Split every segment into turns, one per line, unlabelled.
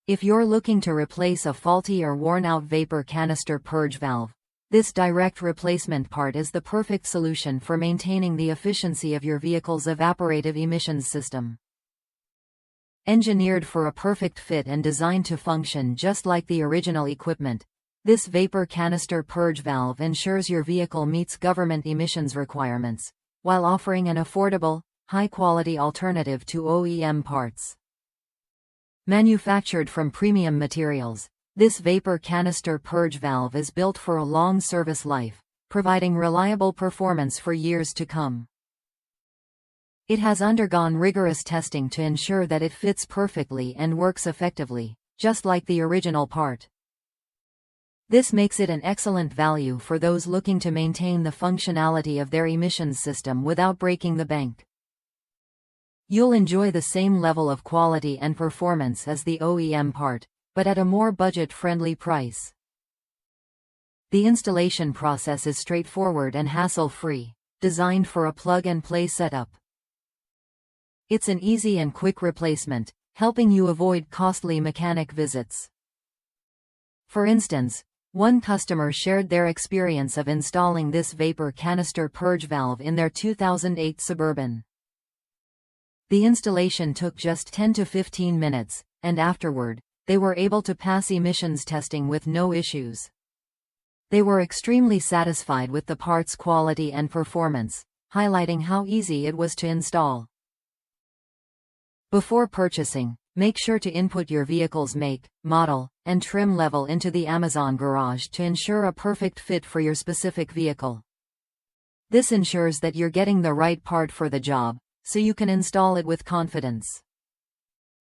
If you're looking to replace a faulty or worn-out vapor canister purge valve, this direct replacement part is the perfect solution for maintaining the efficiency of your vehicle's evaporative emissions system. Engineered for a perfect fit and designed to function just like the original equipment, this vapor canister purge valve ensures your vehicle meets government emissions requirements, while offering an affordable, high-quality alternative to OEM parts. Manufactured from premium materials, this vapor canister purge valve is built for a long service life, providing reliable performance for years to come. It has undergone rigorous testing to ensure that it fits perfectly and works effectively, just like the original part. This makes it an excellent value for those looking to maintain the functionality of their emissions system without breaking the bank. You'll enjoy the same level of quality and performance as the OEM part, but at a more budget-friendly price. The installation process is straightforward and hassle-free, designed for a plug-and-play setup. It's an easy and quick replacement, helping you avoid costly mechanic visits. For instance, one customer shared their experience of installing this vapor canister purge valve in their 2008 Suburban. The installation took just 10 to 15 minutes, and afterward, they were able to pass emissions testing with no issues. They were extremely satisfied with the part's quality and performance, highlighting how easy it was to install. Before purchasing, make sure to input your vehicle's make, model, and trim level into the Amazon garage to ensure a perfect fit for your specific vehicle. This ensures that you're getting the right part for the job, so you can install it with confidence.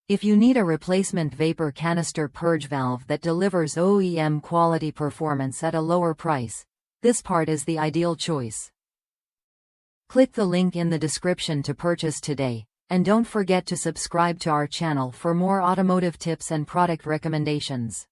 If you need a replacement vapor canister purge valve that delivers OEM quality performance at a lower price, this part is the ideal choice. Click the link in the description to purchase today, and don't forget to subscribe to our channel for more automotive tips and product recommendations.